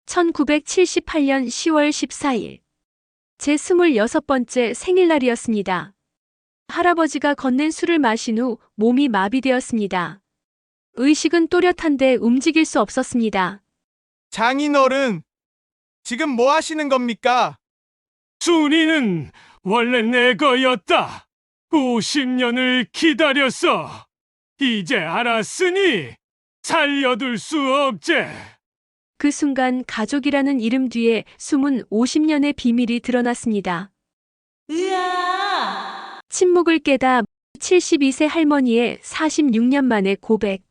1978년 10월 14일. 제 26번째 생일날이었습니다. 할아버지가 건넨 술을 마신 후 몸이 마비되었습니다. 의식은 또렷한데 움직일 수 없었습니다. 장인어른, 지금 뭐 하시는 겁니까? 순이는 원래 내 거였다. 50년을 기다렸어. 이제 알았으니 살려둘 수 없제. 그 순간 가족이라는 이름 뒤에 숨은 50년의 비밀이 드러났습니다. 침묵을 깨다 72세 할머니의 46년 만의 고백.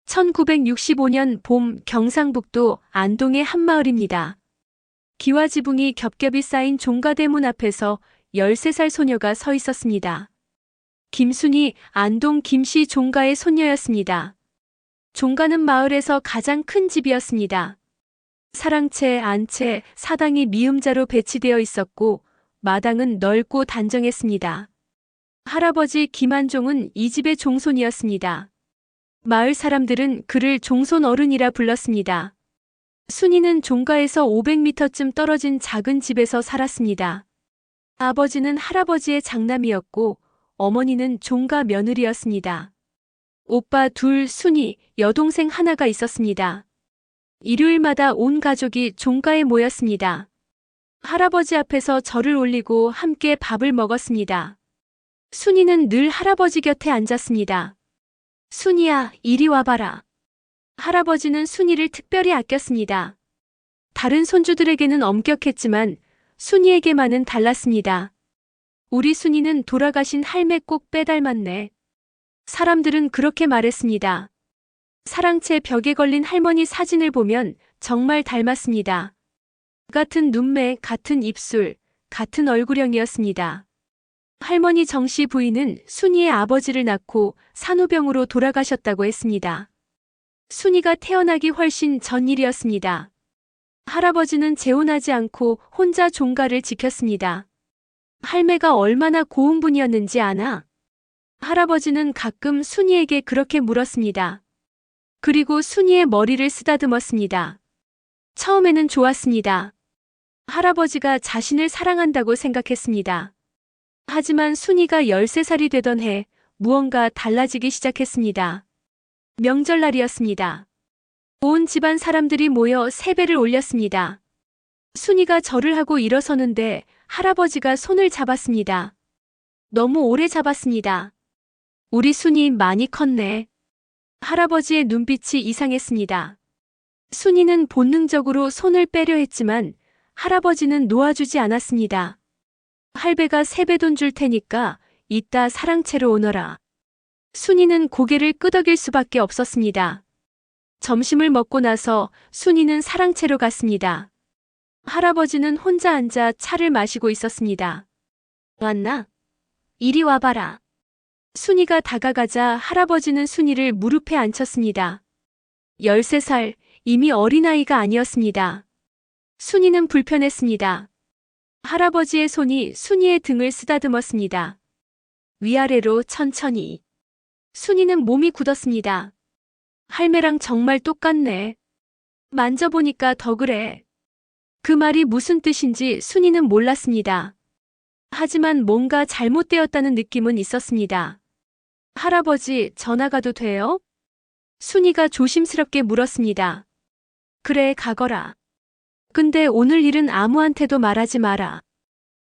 1965년 봄 경상북도 안동의 한마을입니다. 기와 지붕이 겹겹이 쌓인 종가대문 앞에서 13살 소녀가 서 있었습니다. 김순이 안동 김씨 종가의 손녀였습니다. 종가는 마을에서 가장 큰 집이었습니다. 사랑채, 안채, 사당이 미음자로 배치되어 있었고 마당은 넓고 단정했습니다. 할아버지 김한종은 이 집의 종손이었습니다. 마을 사람들은 그를 종손 어른이라 불렀습니다. 순이는 종가에서 500m쯤 떨어진 작은 집에서 살았습니다. 아버지는 할아버지의 장남이었고 어머니는 종가 며느리였습니다. 오빠 둘, 순이, 여동생 하나가 있었습니다. 일요일마다 온 가족이 종가에 모였습니다. 할아버지 앞에서 절을 올리고 함께 밥을 먹었습니다. 순이는 늘 할아버지 곁에 앉았습니다. 순이야, 이리 와봐라. 할아버지는 순이를 특별히 아꼈습니다. 다른 손주들에게는 엄격했지만 순이에게만은 달랐습니다. 우리 순이는 돌아가신 할매 꼭 빼닮았네. 사람들은 그렇게 말했습니다. 사랑채 벽에 걸린 할머니 사진을 보면 정말 닮았습니다. 같은 눈매, 같은 입술, 같은 얼굴형이었습니다. 할머니 정씨 부인은 순이의 아버지를 낳고 산후병으로 돌아가셨다고 했습니다. 순이가 태어나기 훨씬 전 일이었습니다. 할아버지는 재혼하지 않고 혼자 종가를 지켰습니다. 할매가 얼마나 고운 분이었는지 아나? 할아버지는 가끔 순이에게 그렇게 물었습니다. 그리고 순이의 머리를 쓰다듬었습니다. 처음에는 좋았습니다. 할아버지가 자신을 사랑한다고 생각했습니다. 하지만 순이가 13살이 되던 해 무언가 달라지기 시작했습니다. 명절날이었습니다. 온 집안 사람들이 모여 세배를 올렸습니다. 순이가 절을 하고 일어서는데 할아버지가 손을 잡았습니다. 너무 오래 잡았습니다. 우리 순이 많이 컸네. 할아버지의 눈빛이 이상했습니다. 순이는 본능적으로 손을 빼려 했지만 할아버지는 놓아주지 않았습니다. 할배가 세뱃돈 줄 테니까 이따 사랑채로 오너라. 순이는 고개를 끄덕일 수밖에 없었습니다. 점심을 먹고 나서 순이는 사랑채로 갔습니다. 할아버지는 혼자 앉아 차를 마시고 있었습니다. 왔나? 이리 와봐라. 순이가 다가가자 할아버지는 순이를 무릎에 앉혔습니다. 13살, 이미 어린아이가 아니었습니다. 순이는 불편했습니다. 할아버지의 손이 순이의 등을 쓰다듬었습니다. 위아래로 천천히. 순이는 몸이 굳었습니다. 할매랑 정말 똑같네. 만져보니까 더 그래. 그 말이 무슨 뜻인지 순이는 몰랐습니다. 하지만 뭔가 잘못되었다는 느낌은 있었습니다. 할아버지, 전화 가도 돼요? 순이가 조심스럽게 물었습니다. 그래, 가거라. 근데 오늘 일은 아무한테도 말하지 마라.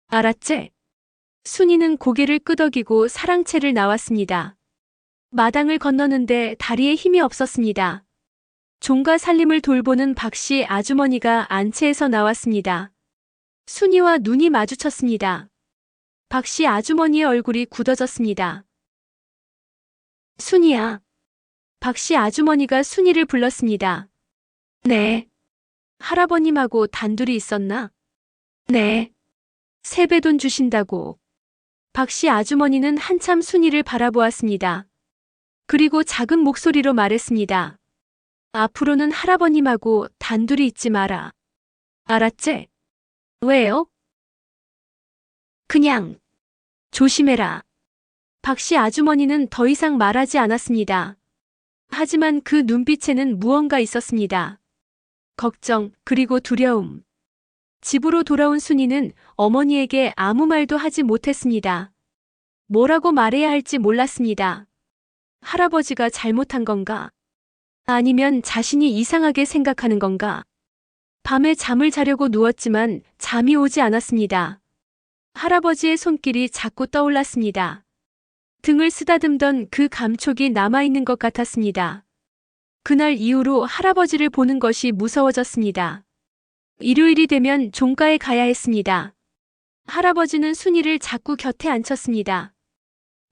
알았지? 순이는 고개를 끄덕이고 사랑채를 나왔습니다. 마당을 건너는데 다리에 힘이 없었습니다. 종가 살림을 돌보는 박씨 아주머니가 안채에서 나왔습니다. 순이와 눈이 마주쳤습니다. 박씨 아주머니의 얼굴이 굳어졌습니다. 순이야. 박씨 아주머니가 순이를 불렀습니다. 네. 할아버님하고 단둘이 있었나? 네. 세뱃돈 주신다고. 박씨 아주머니는 한참 순이를 바라보았습니다. 그리고 작은 목소리로 말했습니다. 앞으로는 할아버님하고 단둘이 있지 마라. 알았지? 왜요? 그냥 조심해라. 박씨 아주머니는 더 이상 말하지 않았습니다. 하지만 그 눈빛에는 무언가 있었습니다. 걱정, 그리고 두려움. 집으로 돌아온 순이는 어머니에게 아무 말도 하지 못했습니다. 뭐라고 말해야 할지 몰랐습니다. 할아버지가 잘못한 건가? 아니면 자신이 이상하게 생각하는 건가? 밤에 잠을 자려고 누웠지만 잠이 오지 않았습니다. 할아버지의 손길이 자꾸 떠올랐습니다. 등을 쓰다듬던 그 감촉이 남아있는 것 같았습니다. 그날 이후로 할아버지를 보는 것이 무서워졌습니다. 일요일이 되면 종가에 가야 했습니다. 할아버지는 순이를 자꾸 곁에 앉혔습니다.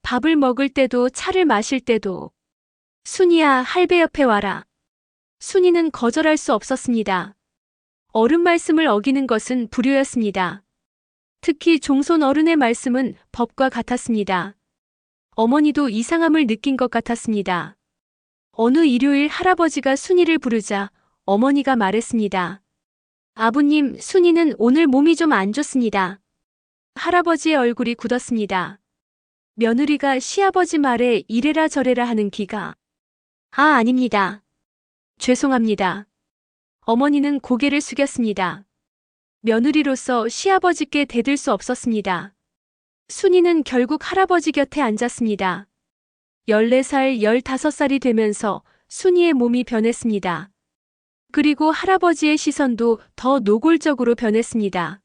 밥을 먹을 때도 차를 마실 때도 순이야, 할배 옆에 와라. 순이는 거절할 수 없었습니다. 어른 말씀을 어기는 것은 불효였습니다. 특히 종손 어른의 말씀은 법과 같았습니다. 어머니도 이상함을 느낀 것 같았습니다. 어느 일요일 할아버지가 순이를 부르자 어머니가 말했습니다. 아버님, 순이는 오늘 몸이 좀 안 좋습니다. 할아버지의 얼굴이 굳었습니다. 며느리가 시아버지 말에 이래라 저래라 하는 기가. 아닙니다. 죄송합니다. 어머니는 고개를 숙였습니다. 며느리로서 시아버지께 대들 수 없었습니다. 순이는 결국 할아버지 곁에 앉았습니다. 14살, 15살이 되면서 순이의 몸이 변했습니다. 그리고 할아버지의 시선도 더 노골적으로 변했습니다.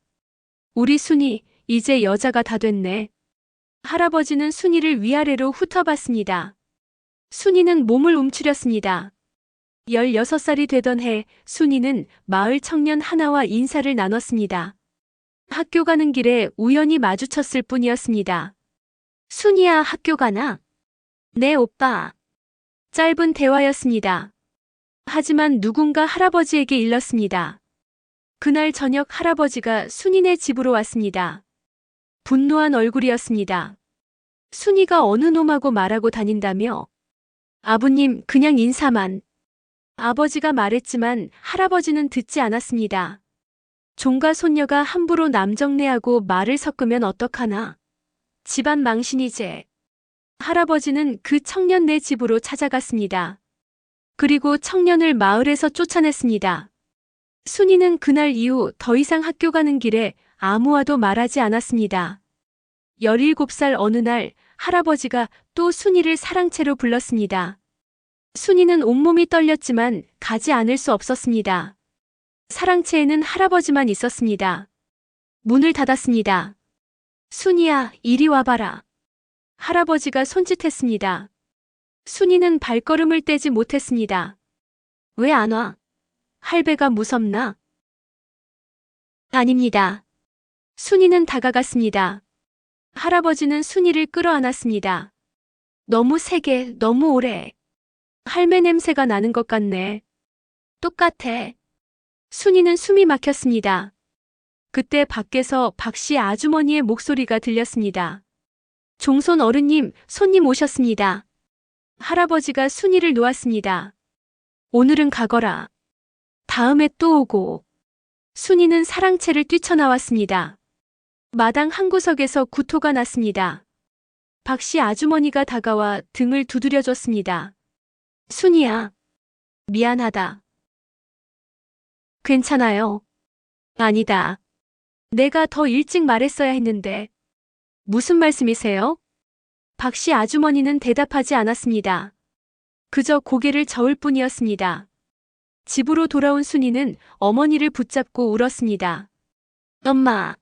우리 순이, 이제 여자가 다 됐네. 할아버지는 순이를 위아래로 훑어봤습니다. 순이는 몸을 움츠렸습니다. 16살이 되던 해 순이는 마을 청년 하나와 인사를 나눴습니다. 학교 가는 길에 우연히 마주쳤을 뿐이었습니다. 순이야, 학교 가나? 네, 오빠. 짧은 대화였습니다. 하지만 누군가 할아버지에게 일렀습니다. 그날 저녁 할아버지가 순이네 집으로 왔습니다. 분노한 얼굴이었습니다. 순이가 어느 놈하고 말하고 다닌다며? 아버님, 그냥 인사만. 아버지가 말했지만 할아버지는 듣지 않았습니다. 종가 손녀가 함부로 남정네하고 말을 섞으면 어떡하나. 집안 망신이제. 할아버지는 그 청년네 집으로 찾아갔습니다. 그리고 청년을 마을에서 쫓아냈습니다. 순이는 그날 이후 더 이상 학교 가는 길에 아무와도 말하지 않았습니다. 17살 어느 날 할아버지가 또 순이를 사랑채로 불렀습니다. 순이는 온몸이 떨렸지만 가지 않을 수 없었습니다. 사랑채에는 할아버지만 있었습니다. 문을 닫았습니다. 순이야, 이리 와봐라. 할아버지가 손짓했습니다. 순이는 발걸음을 떼지 못했습니다. 왜 안 와? 할배가 무섭나? 아닙니다. 순이는 다가갔습니다. 할아버지는 순이를 끌어안았습니다. 너무 세게, 너무 오래. 할매 냄새가 나는 것 같네. 똑같아. 순이는 숨이 막혔습니다. 그때 밖에서 박씨 아주머니의 목소리가 들렸습니다. 종손 어른님, 손님 오셨습니다. 할아버지가 순이를 놓았습니다. 오늘은 가거라. 다음에 또 오고. 순이는 사랑채를 뛰쳐나왔습니다. 마당 한 구석에서 구토가 났습니다. 박씨 아주머니가 다가와 등을 두드려줬습니다. 순이야. 미안하다. 괜찮아요. 아니다. 내가 더 일찍 말했어야 했는데. 무슨 말씀이세요? 박씨 아주머니는 대답하지 않았습니다. 그저 고개를 저을 뿐이었습니다. 집으로 돌아온 순이는 어머니를 붙잡고 울었습니다. 엄마,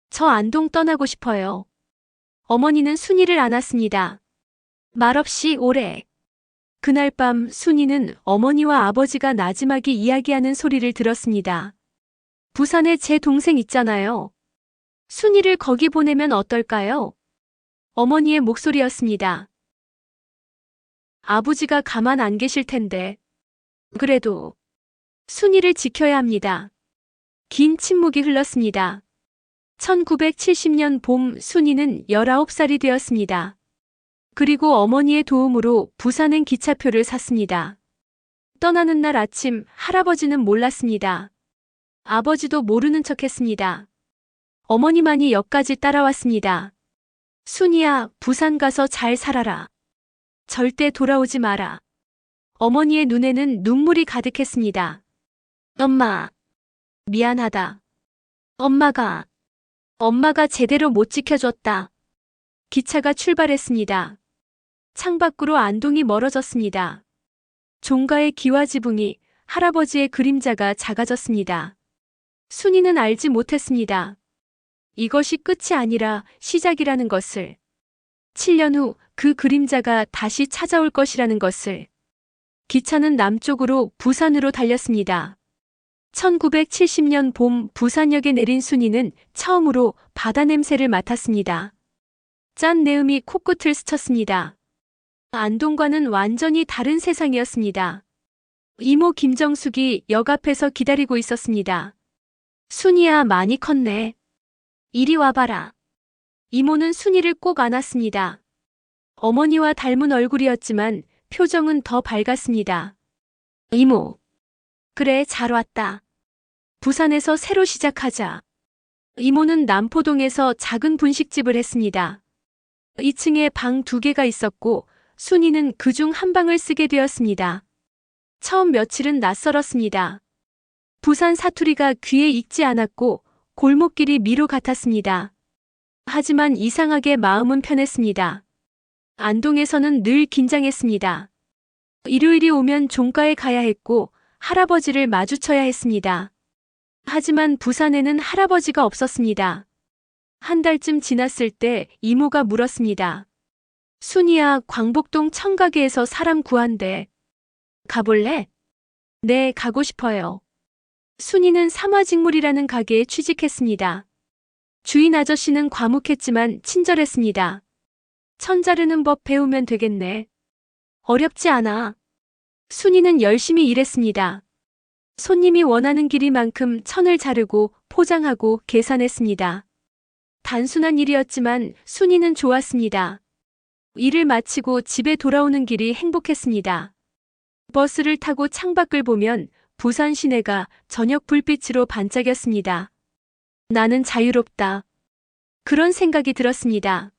저 안동 떠나고 싶어요. 어머니는 순이를 안았습니다. 말없이 오래. 그날 밤 순이는 어머니와 아버지가 나지막이 이야기하는 소리를 들었습니다. 부산에 제 동생 있잖아요. 순이를 거기 보내면 어떨까요? 어머니의 목소리였습니다. 아버지가 가만 안 계실 텐데. 그래도 순이를 지켜야 합니다. 긴 침묵이 흘렀습니다. 1970년 봄 순이는 19살이 되었습니다. 그리고 어머니의 도움으로 부산행 기차표를 샀습니다. 떠나는 날 아침 할아버지는 몰랐습니다. 아버지도 모르는 척했습니다. 어머니만이 역까지 따라왔습니다. 순이야, 부산 가서 잘 살아라. 절대 돌아오지 마라. 어머니의 눈에는 눈물이 가득했습니다. 엄마, 미안하다. 엄마가 제대로 못 지켜줬다. 기차가 출발했습니다. 창밖으로 안동이 멀어졌습니다. 종가의 기와 지붕이, 할아버지의 그림자가 작아졌습니다. 순이는 알지 못했습니다. 이것이 끝이 아니라 시작이라는 것을. 7년 후 그 그림자가 다시 찾아올 것이라는 것을. 기차는 남쪽으로 부산으로 달렸습니다. 1970년 봄 부산역에 내린 순이는 처음으로 바다 냄새를 맡았습니다. 짠 내음이 코끝을 스쳤습니다. 안동과는 완전히 다른 세상이었습니다. 이모 김정숙이 역 앞에서 기다리고 있었습니다. 순이야, 많이 컸네. 이리 와봐라. 이모는 순이를 꼭 안았습니다. 어머니와 닮은 얼굴이었지만 표정은 더 밝았습니다. 이모. 그래, 잘 왔다. 부산에서 새로 시작하자. 이모는 남포동에서 작은 분식집을 했습니다. 2층에 방 2개가 있었고 순이는 그중 한 방을 쓰게 되었습니다. 처음 며칠은 낯설었습니다. 부산 사투리가 귀에 익지 않았고 골목길이 미로 같았습니다. 하지만 이상하게 마음은 편했습니다. 안동에서는 늘 긴장했습니다. 일요일이 오면 종가에 가야 했고 할아버지를 마주쳐야 했습니다. 하지만 부산에는 할아버지가 없었습니다. 한 달쯤 지났을 때 이모가 물었습니다. 순이야, 광복동 청가게에서 사람 구한대. 가볼래? 네, 가고 싶어요. 순이는 삼화직물이라는 가게에 취직했습니다. 주인 아저씨는 과묵했지만 친절했습니다. 천 자르는 법 배우면 되겠네. 어렵지 않아. 순이는 열심히 일했습니다. 손님이 원하는 길이만큼 천을 자르고 포장하고 계산했습니다. 단순한 일이었지만 순이는 좋았습니다. 일을 마치고 집에 돌아오는 길이 행복했습니다. 버스를 타고 창밖을 보면 부산 시내가 저녁 불빛으로 반짝였습니다. 나는 자유롭다. 그런 생각이 들었습니다.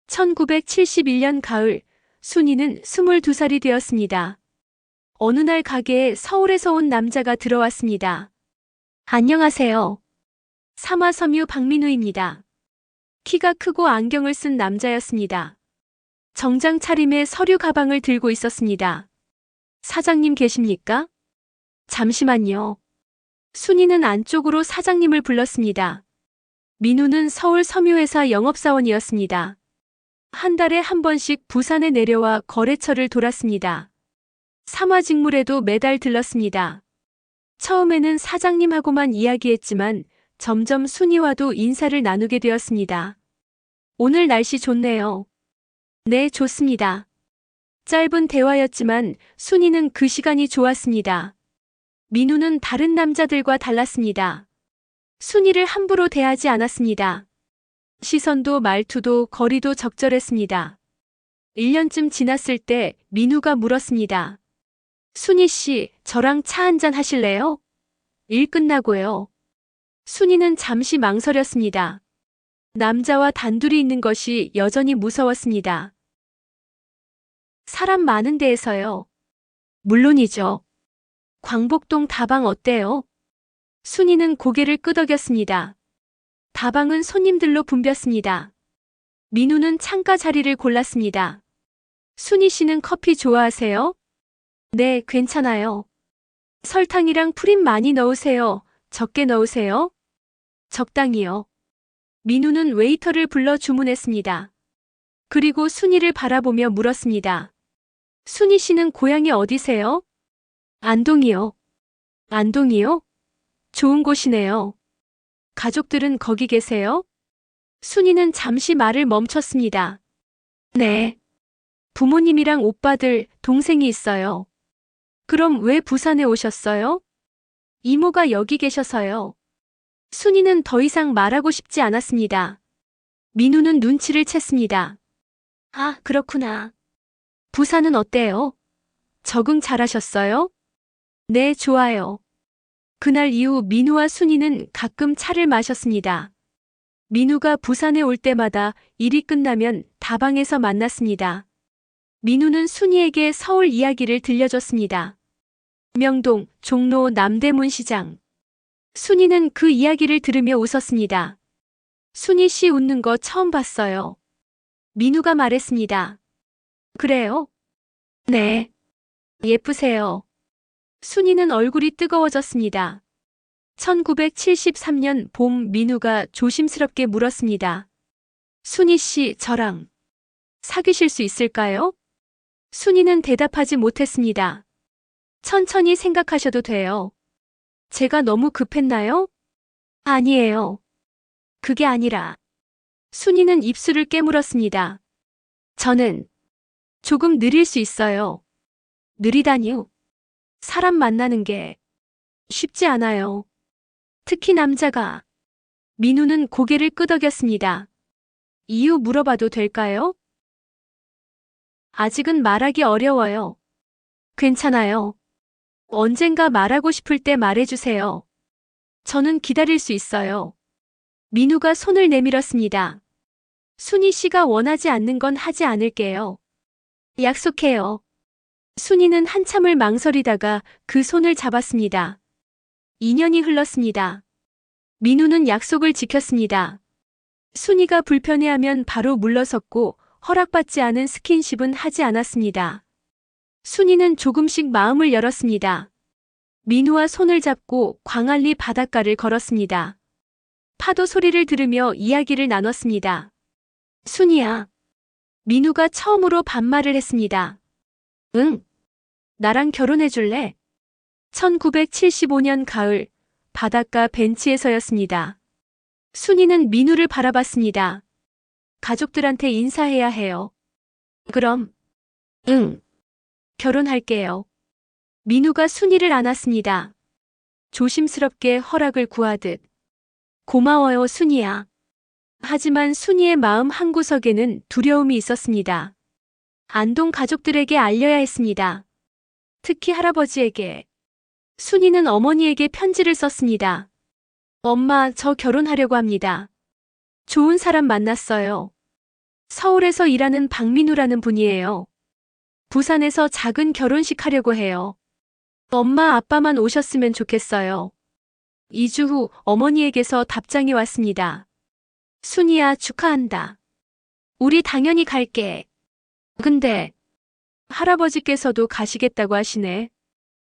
1971년 가을, 순이는 22살이 되었습니다. 어느 날 가게에 서울에서 온 남자가 들어왔습니다. 안녕하세요. 삼화섬유 박민우입니다. 키가 크고 안경을 쓴 남자였습니다. 정장 차림에 서류 가방을 들고 있었습니다. 사장님 계십니까? 잠시만요. 순이는 안쪽으로 사장님을 불렀습니다. 민우는 서울 섬유회사 영업사원이었습니다. 한 달에 한 번씩 부산에 내려와 거래처를 돌았습니다. 삼화직물에도 매달 들렀습니다. 처음에는 사장님하고만 이야기했지만 점점 순이와도 인사를 나누게 되었습니다. 오늘 날씨 좋네요. 네, 좋습니다. 짧은 대화였지만 순이는 그 시간이 좋았습니다. 민우는 다른 남자들과 달랐습니다. 순이를 함부로 대하지 않았습니다. 시선도 말투도 거리도 적절했습니다. 1년쯤 지났을 때 민우가 물었습니다. 순이 씨, 저랑 차 한잔 하실래요? 일 끝나고요. 순이는 잠시 망설였습니다. 남자와 단둘이 있는 것이 여전히 무서웠습니다. 사람 많은 데에서요. 물론이죠. 광복동 다방 어때요? 순이는 고개를 끄덕였습니다. 다방은 손님들로 붐볐습니다. 민우는 창가 자리를 골랐습니다. 순이 씨는 커피 좋아하세요? 네, 괜찮아요. 설탕이랑 프림 많이 넣으세요? 적게 넣으세요? 적당히요. 민우는 웨이터를 불러 주문했습니다. 그리고 순이를 바라보며 물었습니다. 순이 씨는 고향이 어디세요? 안동이요. 안동이요? 좋은 곳이네요. 가족들은 거기 계세요? 순이는 잠시 말을 멈췄습니다. 네. 부모님이랑 오빠들, 동생이 있어요. 그럼 왜 부산에 오셨어요? 이모가 여기 계셔서요. 순이는 더 이상 말하고 싶지 않았습니다. 민우는 눈치를 챘습니다. 아, 그렇구나. 부산은 어때요? 적응 잘하셨어요? 네, 좋아요. 그날 이후 민우와 순이는 가끔 차를 마셨습니다. 민우가 부산에 올 때마다 일이 끝나면 다방에서 만났습니다. 민우는 순이에게 서울 이야기를 들려줬습니다. 명동, 종로, 남대문 시장. 순이는 그 이야기를 들으며 웃었습니다. 순이 씨 웃는 거 처음 봤어요. 민우가 말했습니다. 그래요? 네. 예쁘세요. 순이는 얼굴이 뜨거워졌습니다. 1973년 봄 민우가 조심스럽게 물었습니다. 순이 씨, 저랑 사귀실 수 있을까요? 순이는 대답하지 못했습니다. 천천히 생각하셔도 돼요. 제가 너무 급했나요? 아니에요. 그게 아니라. 순이는 입술을 깨물었습니다. 저는 조금 느릴 수 있어요. 느리다니요. 사람 만나는 게 쉽지 않아요. 특히 남자가. 민우는 고개를 끄덕였습니다. 이유 물어봐도 될까요? 아직은 말하기 어려워요. 괜찮아요. 언젠가 말하고 싶을 때 말해주세요. 저는 기다릴 수 있어요. 민우가 손을 내밀었습니다. 순이 씨가 원하지 않는 건 하지 않을게요. 약속해요. 순이는 한참을 망설이다가 그 손을 잡았습니다. 2년이 흘렀습니다. 민우는 약속을 지켰습니다. 순이가 불편해하면 바로 물러섰고 허락받지 않은 스킨십은 하지 않았습니다. 순이는 조금씩 마음을 열었습니다. 민우와 손을 잡고 광안리 바닷가를 걸었습니다. 파도 소리를 들으며 이야기를 나눴습니다. 순이야. 민우가 처음으로 반말을 했습니다. 응. 나랑 결혼해 줄래? 1975년 가을, 바닷가 벤치에서였습니다. 순이는 민우를 바라봤습니다. 가족들한테 인사해야 해요. 그럼. 응. 결혼할게요. 민우가 순이를 안았습니다. 조심스럽게 허락을 구하듯. 고마워요, 순이야. 하지만 순이의 마음 한구석에는 두려움이 있었습니다. 안동 가족들에게 알려야 했습니다. 특히 할아버지에게. 순이는 어머니에게 편지를 썼습니다. 엄마, 저 결혼하려고 합니다. 좋은 사람 만났어요. 서울에서 일하는 박민우라는 분이에요. 부산에서 작은 결혼식 하려고 해요. 엄마, 아빠만 오셨으면 좋겠어요. 2주 후 어머니에게서 답장이 왔습니다. 순이야, 축하한다. 우리 당연히 갈게. 근데 할아버지께서도 가시겠다고 하시네.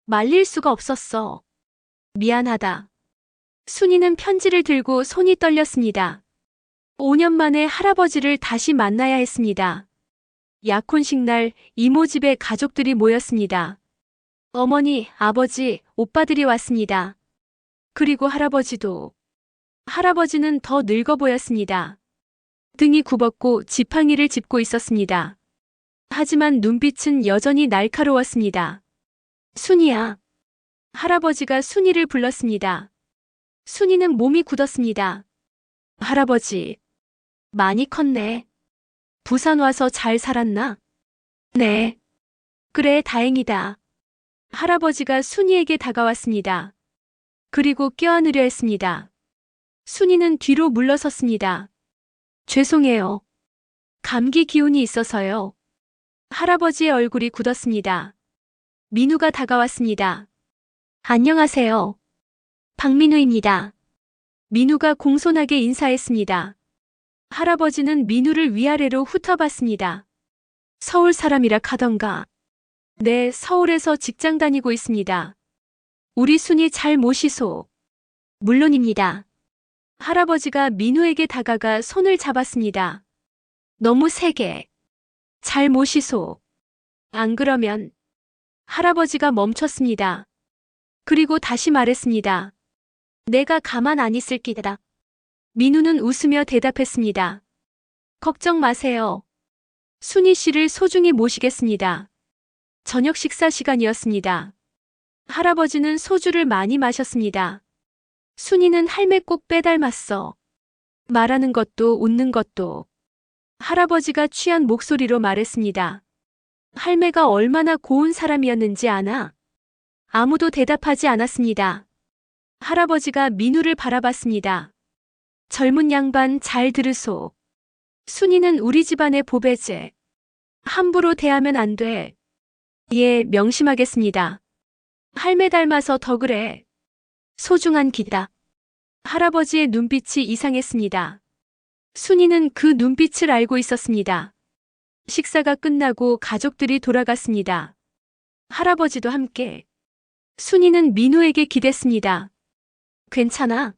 말릴 수가 없었어. 미안하다. 순이는 편지를 들고 손이 떨렸습니다. 5년 만에 할아버지를 다시 만나야 했습니다. 약혼식 날 이모 집에 가족들이 모였습니다. 어머니, 아버지, 오빠들이 왔습니다. 그리고 할아버지도. 할아버지는 더 늙어 보였습니다. 등이 굽었고 지팡이를 짚고 있었습니다. 하지만 눈빛은 여전히 날카로웠습니다. 순이야. 할아버지가 순이를 불렀습니다. 순이는 몸이 굳었습니다. 할아버지. 많이 컸네. 부산 와서 잘 살았나? 네. 그래, 다행이다. 할아버지가 순이에게 다가왔습니다. 그리고 껴안으려 했습니다. 순이는 뒤로 물러섰습니다. 죄송해요. 감기 기운이 있어서요. 할아버지의 얼굴이 굳었습니다. 민우가 다가왔습니다. 안녕하세요. 박민우입니다. 민우가 공손하게 인사했습니다. 할아버지는 민우를 위아래로 훑어봤습니다. 서울 사람이라 카던가. 네, 서울에서 직장 다니고 있습니다. 우리 순이 잘 모시소. 물론입니다. 할아버지가 민우에게 다가가 손을 잡았습니다. 너무 세게. 잘 모시소. 안 그러면. 할아버지가 멈췄습니다. 그리고 다시 말했습니다. 내가 가만 안 있을 기다. 민우는 웃으며 대답했습니다. 걱정 마세요. 순이 씨를 소중히 모시겠습니다. 저녁 식사 시간이었습니다. 할아버지는 소주를 많이 마셨습니다. 순이는 할매 꼭 빼닮았어. 말하는 것도 웃는 것도. 할아버지가 취한 목소리로 말했습니다. 할매가 얼마나 고운 사람이었는지 아나? 아무도 대답하지 않았습니다. 할아버지가 민우를 바라봤습니다. 젊은 양반 잘 들으소. 순이는 우리 집안의 보배제. 함부로 대하면 안 돼. 예, 명심하겠습니다. 할매 닮아서 더 그래. 소중한 기다. 할아버지의 눈빛이 이상했습니다. 순이는 그 눈빛을 알고 있었습니다. 식사가 끝나고 가족들이 돌아갔습니다. 할아버지도 함께. 순이는 민우에게 기댔습니다. 괜찮아?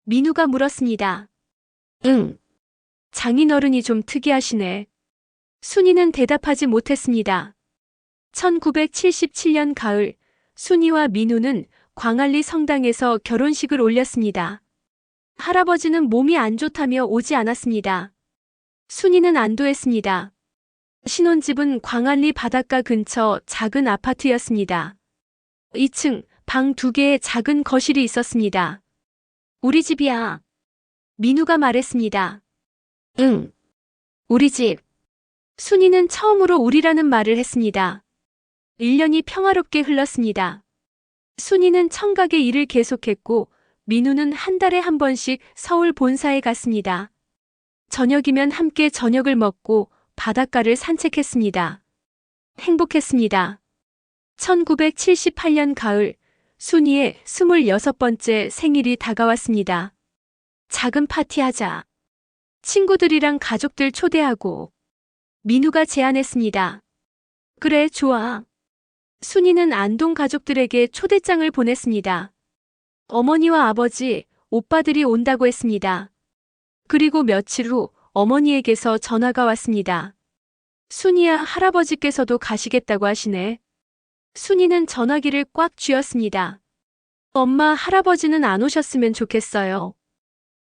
민우가 물었습니다. 응. 장인어른이 좀 특이하시네. 순이는 대답하지 못했습니다. 1977년 가을, 순이와 민우는 광안리 성당에서 결혼식을 올렸습니다. 할아버지는 몸이 안 좋다며 오지 않았습니다. 순이는 안도했습니다. 신혼집은 광안리 바닷가 근처 작은 아파트였습니다. 2층 방 2개의 작은 거실이 있었습니다. 우리 집이야. 민우가 말했습니다. 응. 우리 집. 순이는 처음으로 우리라는 말을 했습니다. 1년이 평화롭게 흘렀습니다. 순이는 청각의 일을 계속했고 민우는 한 달에 한 번씩 서울 본사에 갔습니다. 저녁이면 함께 저녁을 먹고 바닷가를 산책했습니다. 행복했습니다. 1978년 가을, 순이의 26번째 생일이 다가왔습니다. 작은 파티하자. 친구들이랑 가족들 초대하고. 민우가 제안했습니다. 그래, 좋아. 순이는 안동 가족들에게 초대장을 보냈습니다. 어머니와 아버지, 오빠들이 온다고 했습니다. 그리고 며칠 후 어머니에게서 전화가 왔습니다. 순이야, 할아버지께서도 가시겠다고 하시네. 순이는 전화기를 꽉 쥐었습니다. 엄마, 할아버지는 안 오셨으면 좋겠어요.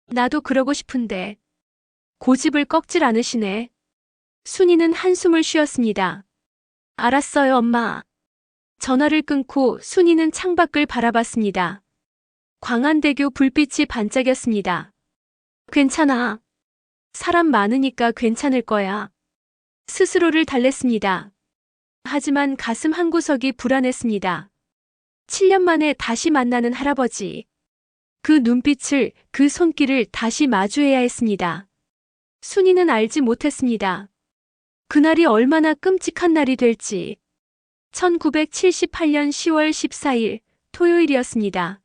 나도 그러고 싶은데. 고집을 꺾질 않으시네. 순이는 한숨을 쉬었습니다. 알았어요, 엄마. 전화를 끊고 순이는 창밖을 바라봤습니다. 광안대교 불빛이 반짝였습니다. 괜찮아. 사람 많으니까 괜찮을 거야. 스스로를 달랬습니다. 하지만 가슴 한구석이 불안했습니다. 7년 만에 다시 만나는 할아버지. 그 눈빛을, 그 손길을 다시 마주해야 했습니다. 순이는 알지 못했습니다. 그날이 얼마나 끔찍한 날이 될지. 1978년 10월 14일 토요일이었습니다.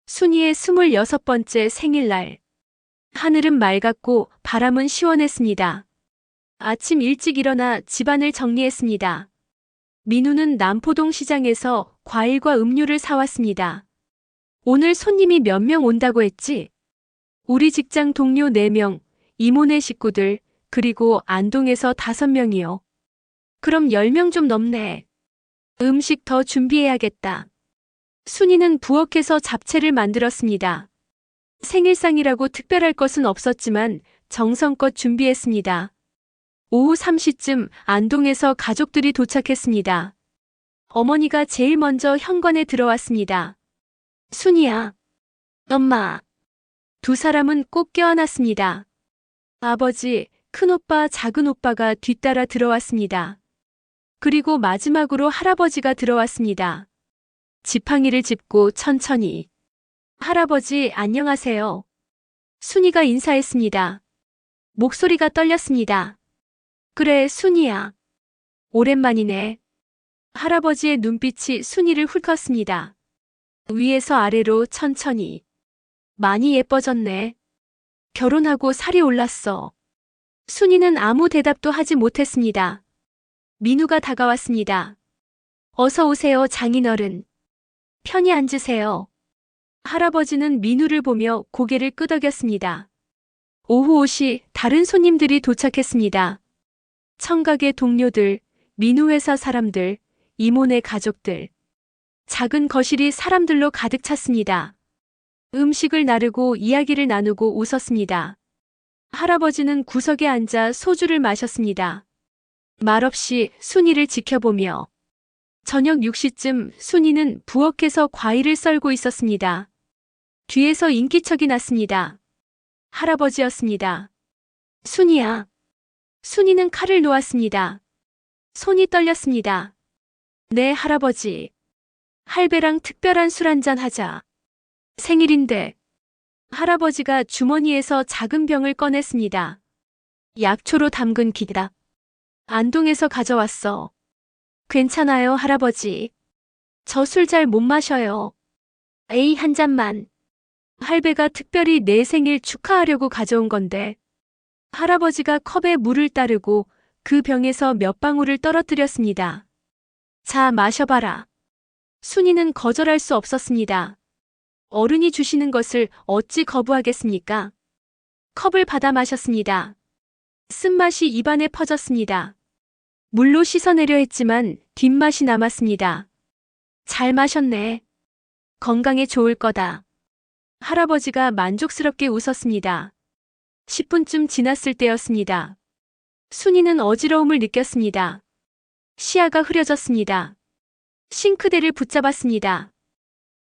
순이의 26번째 생일날. 하늘은 맑았고 바람은 시원했습니다. 아침 일찍 일어나 집안을 정리했습니다. 민우는 남포동 시장에서 과일과 음료를 사왔습니다. 오늘 손님이 몇 명 온다고 했지? 우리 직장 동료 4명, 이모네 식구들, 그리고 안동에서 5명이요. 그럼 10명 좀 넘네. 음식 더 준비해야겠다. 순이는 부엌에서 잡채를 만들었습니다. 생일상이라고 특별할 것은 없었지만 정성껏 준비했습니다. 오후 3시쯤 안동에서 가족들이 도착했습니다. 어머니가 제일 먼저 현관에 들어왔습니다. 순이야. 엄마. 두 사람은 꼭 껴안았습니다. 아버지, 큰오빠, 작은오빠가 뒤따라 들어왔습니다. 그리고 마지막으로 할아버지가 들어왔습니다. 지팡이를 짚고 천천히. 할아버지, 안녕하세요. 순이가 인사했습니다. 목소리가 떨렸습니다. 그래, 순이야. 오랜만이네. 할아버지의 눈빛이 순이를 훑었습니다. 위에서 아래로 천천히. 많이 예뻐졌네. 결혼하고 살이 올랐어. 순이는 아무 대답도 하지 못했습니다. 민우가 다가왔습니다. 어서 오세요, 장인어른. 편히 앉으세요. 할아버지는 민우를 보며 고개를 끄덕였습니다. 오후 5시 다른 손님들이 도착했습니다. 청각의 동료들, 민우 회사 사람들, 이모네 가족들. 작은 거실이 사람들로 가득 찼습니다. 음식을 나르고 이야기를 나누고 웃었습니다. 할아버지는 구석에 앉아 소주를 마셨습니다. 말없이 순이를 지켜보며. 저녁 6시쯤 순이는 부엌에서 과일을 썰고 있었습니다. 뒤에서 인기척이 났습니다. 할아버지였습니다. 순이야. 순이는 칼을 놓았습니다. 손이 떨렸습니다. 네, 할아버지. 할배랑 특별한 술 한잔 하자. 생일인데. 할아버지가 주머니에서 작은 병을 꺼냈습니다. 약초로 담근 기다. 안동에서 가져왔어. 괜찮아요, 할아버지. 저 술 잘 못 마셔요. 에이, 한 잔만. 할배가 특별히 내 생일 축하하려고 가져온 건데. 할아버지가 컵에 물을 따르고 그 병에서 몇 방울을 떨어뜨렸습니다. 자, 마셔봐라. 순이는 거절할 수 없었습니다. 어른이 주시는 것을 어찌 거부하겠습니까? 컵을 받아 마셨습니다. 쓴맛이 입안에 퍼졌습니다. 물로 씻어내려 했지만 뒷맛이 남았습니다. 잘 마셨네. 건강에 좋을 거다. 할아버지가 만족스럽게 웃었습니다. 10분쯤 지났을 때였습니다. 순이는 어지러움을 느꼈습니다. 시야가 흐려졌습니다. 싱크대를 붙잡았습니다.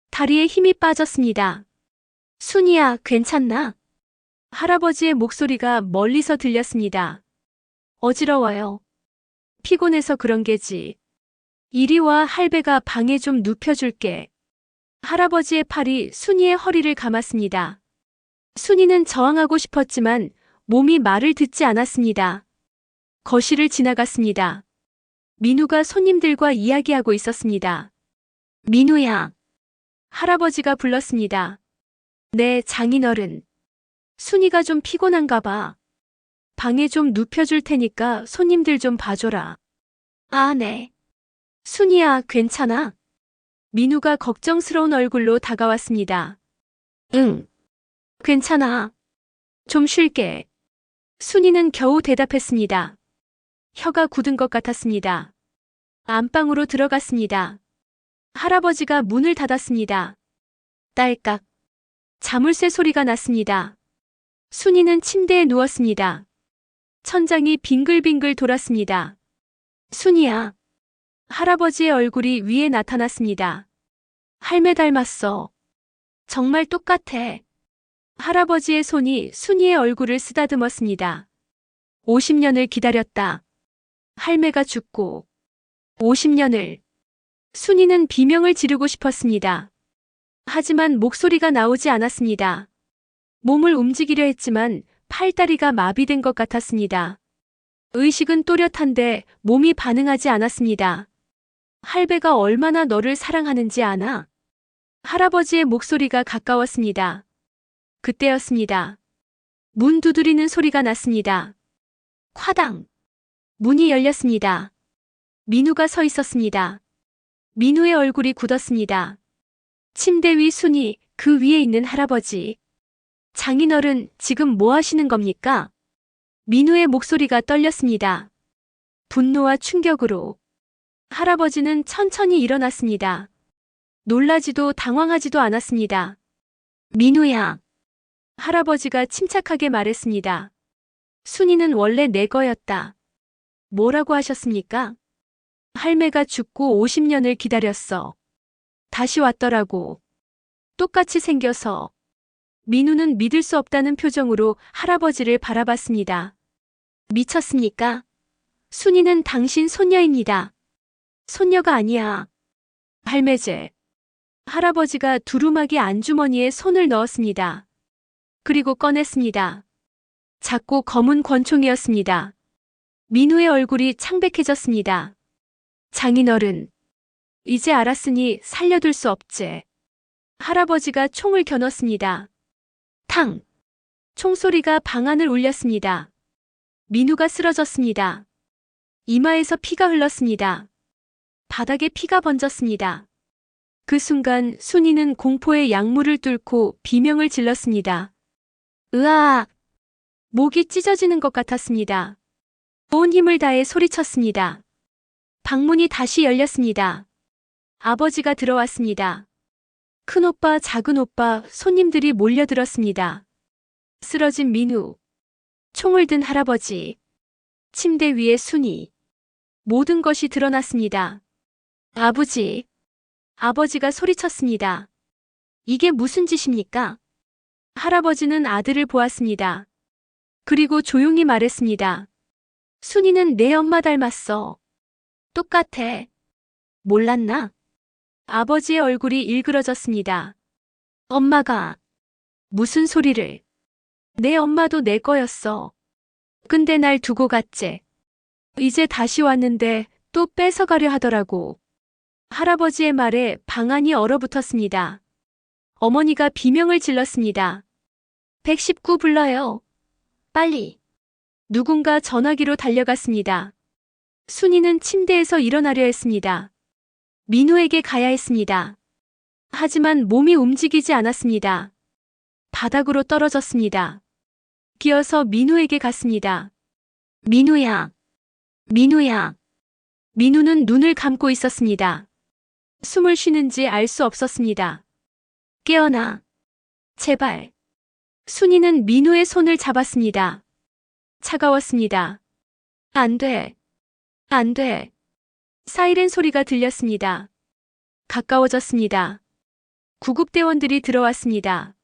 다리에 힘이 빠졌습니다. 순이야, 괜찮나? 할아버지의 목소리가 멀리서 들렸습니다. 어지러워요. 피곤해서 그런 게지. 이리 와, 할배가 방에 좀 눕혀줄게. 할아버지의 팔이 순이의 허리를 감았습니다. 순이는 저항하고 싶었지만 몸이 말을 듣지 않았습니다. 거실을 지나갔습니다. 민우가 손님들과 이야기하고 있었습니다. 민우야. 할아버지가 불렀습니다. 네, 장인어른. 순이가 좀 피곤한가 봐. 방에 좀 눕혀줄 테니까 손님들 좀 봐줘라. 아, 네. 순이야, 괜찮아? 민우가 걱정스러운 얼굴로 다가왔습니다. 응. 괜찮아. 좀 쉴게. 순이는 겨우 대답했습니다. 혀가 굳은 것 같았습니다. 안방으로 들어갔습니다. 할아버지가 문을 닫았습니다. 딸깍. 자물쇠 소리가 났습니다. 순이는 침대에 누웠습니다. 천장이 빙글빙글 돌았습니다. 순이야. 할아버지의 얼굴이 위에 나타났습니다. 할매 닮았어. 정말 똑같아. 할아버지의 손이 순이의 얼굴을 쓰다듬었습니다. 50년을 기다렸다. 할매가 죽고 50년을. 순이는 비명을 지르고 싶었습니다. 하지만 목소리가 나오지 않았습니다. 몸을 움직이려 했지만 팔다리가 마비된 것 같았습니다. 의식은 또렷한데 몸이 반응하지 않았습니다. 할배가 얼마나 너를 사랑하는지 아나? 할아버지의 목소리가 가까웠습니다. 그때였습니다. 문 두드리는 소리가 났습니다. 콰당. 문이 열렸습니다. 민우가 서 있었습니다. 민우의 얼굴이 굳었습니다. 침대 위 순이, 그 위에 있는 할아버지. 장인어른, 지금 뭐 하시는 겁니까? 민우의 목소리가 떨렸습니다. 분노와 충격으로. 할아버지는 천천히 일어났습니다. 놀라지도 당황하지도 않았습니다. 민우야. 할아버지가 침착하게 말했습니다. 순이는 원래 내 거였다. 뭐라고 하셨습니까? 할매가 죽고 50년을 기다렸어. 다시 왔더라고. 똑같이 생겨서. 민우는 믿을 수 없다는 표정으로 할아버지를 바라봤습니다. 미쳤습니까? 순이는 당신 손녀입니다. 손녀가 아니야. 할매제. 할아버지가 두루마기 안주머니에 손을 넣었습니다. 그리고 꺼냈습니다. 작고 검은 권총이었습니다. 민우의 얼굴이 창백해졌습니다. 장인어른. 이제 알았으니 살려둘 수 없제. 할아버지가 총을 겨눴습니다. 탕! 총소리가 방안을 울렸습니다. 민우가 쓰러졌습니다. 이마에서 피가 흘렀습니다. 바닥에 피가 번졌습니다. 그 순간 순이는 공포의 약물을 뚫고 비명을 질렀습니다. 으아! 목이 찢어지는 것 같았습니다. 온 힘을 다해 소리쳤습니다. 방문이 다시 열렸습니다. 아버지가 들어왔습니다. 큰오빠, 작은오빠, 손님들이 몰려들었습니다. 쓰러진 민우, 총을 든 할아버지, 침대 위에 순이. 모든 것이 드러났습니다. 아버지. 아버지가 소리쳤습니다. 이게 무슨 짓입니까? 할아버지는 아들을 보았습니다. 그리고 조용히 말했습니다. 순이는 내 엄마 닮았어. 똑같아. 몰랐나? 아버지의 얼굴이 일그러졌습니다. 엄마가. 무슨 소리를. 내 엄마도 내 거였어. 근데 날 두고 갔제. 이제 다시 왔는데 또 뺏어가려 하더라고. 할아버지의 말에 방안이 얼어붙었습니다. 어머니가 비명을 질렀습니다. 119 불러요. 빨리. 누군가 전화기로 달려갔습니다. 순이는 침대에서 일어나려 했습니다. 민우에게 가야 했습니다. 하지만 몸이 움직이지 않았습니다. 바닥으로 떨어졌습니다. 기어서 민우에게 갔습니다. 민우야. 민우야. 민우는 눈을 감고 있었습니다. 숨을 쉬는지 알 수 없었습니다. 깨어나. 제발. 순이는 민우의 손을 잡았습니다. 차가웠습니다. 안 돼. 안 돼. 사이렌 소리가 들렸습니다. 가까워졌습니다. 구급대원들이 들어왔습니다.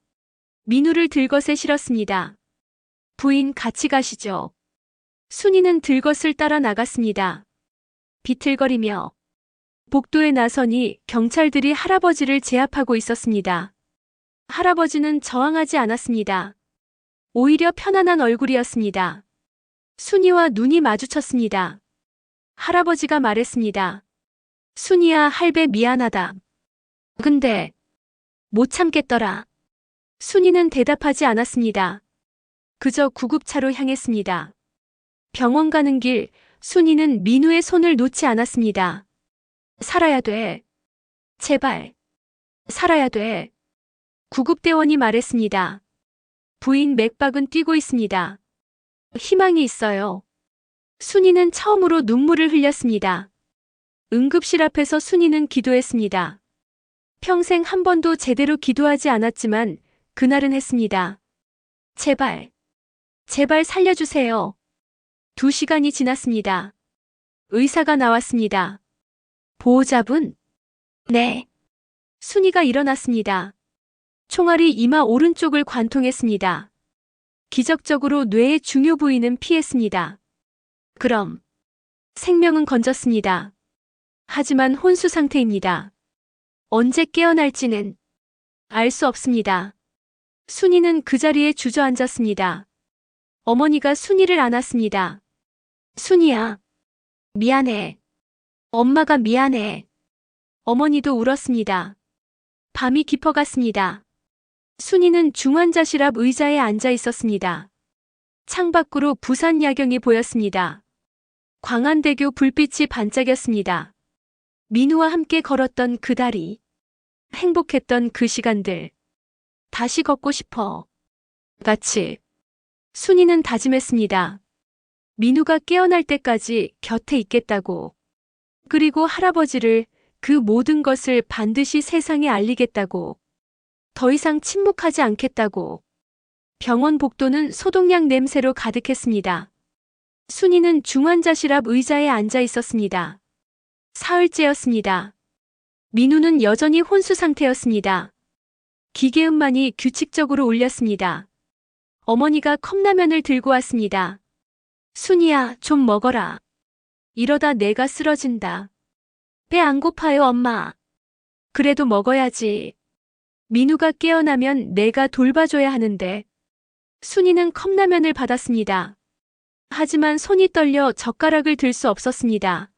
민우를 들것에 실었습니다. 부인 같이 가시죠. 순이는 들것을 따라 나갔습니다. 비틀거리며 복도에 나서니 경찰들이 할아버지를 제압하고 있었습니다. 할아버지는 저항하지 않았습니다. 오히려 편안한 얼굴이었습니다. 순이와 눈이 마주쳤습니다. 할아버지가 말했습니다. 순이야, 할배 미안하다. 근데 못 참겠더라. 순이는 대답하지 않았습니다. 그저 구급차로 향했습니다. 병원 가는 길, 순이는 민우의 손을 놓지 않았습니다. 살아야 돼. 제발. 살아야 돼. 구급대원이 말했습니다. 부인 맥박은 뛰고 있습니다. 희망이 있어요. 순이는 처음으로 눈물을 흘렸습니다. 응급실 앞에서 순이는 기도했습니다. 평생 한 번도 제대로 기도하지 않았지만 그날은 했습니다. 제발. 제발 살려주세요. 2시간이 지났습니다. 의사가 나왔습니다. 보호자분? 네. 순이가 일어났습니다. 총알이 이마 오른쪽을 관통했습니다. 기적적으로 뇌의 중요 부위는 피했습니다. 그럼 생명은 건졌습니다. 하지만 혼수 상태입니다. 언제 깨어날지는 알 수 없습니다. 순이는 그 자리에 주저앉았습니다. 어머니가 순이를 안았습니다. 순이야. 미안해. 엄마가 미안해. 어머니도 울었습니다. 밤이 깊어갔습니다. 순이는 중환자실 앞 의자에 앉아 있었습니다. 창밖으로 부산 야경이 보였습니다. 광안대교 불빛이 반짝였습니다. 민우와 함께 걸었던 그 다리. 행복했던 그 시간들. 다시 걷고 싶어. 같이. 순이는 다짐했습니다. 민우가 깨어날 때까지 곁에 있겠다고. 그리고 할아버지를 그 모든 것을 반드시 세상에 알리겠다고. 더 이상 침묵하지 않겠다고. 병원 복도는 소독약 냄새로 가득했습니다. 순이는 중환자실 앞 의자에 앉아 있었습니다. 사흘째였습니다. 민우는 여전히 혼수 상태였습니다. 기계음만이 규칙적으로 울렸습니다. 어머니가 컵라면을 들고 왔습니다. 순이야, 좀 먹어라. 이러다 내가 쓰러진다. 배 안 고파요, 엄마. 그래도 먹어야지. 민우가 깨어나면 내가 돌봐줘야 하는데. 순이는 컵라면을 받았습니다. 하지만 손이 떨려 젓가락을 들 수 없었습니다.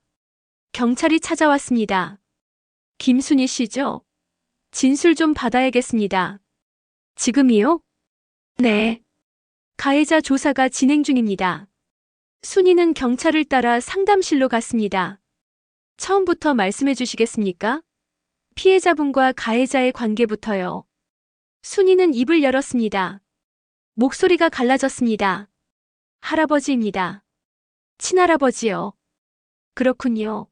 경찰이 찾아왔습니다. 김순이 씨죠? 진술 좀 받아야겠습니다. 지금이요? 네. 가해자 조사가 진행 중입니다. 순이는 경찰을 따라 상담실로 갔습니다. 처음부터 말씀해 주시겠습니까? 피해자분과 가해자의 관계부터요. 순이는 입을 열었습니다. 목소리가 갈라졌습니다. 할아버지입니다. 친할아버지요. 그렇군요.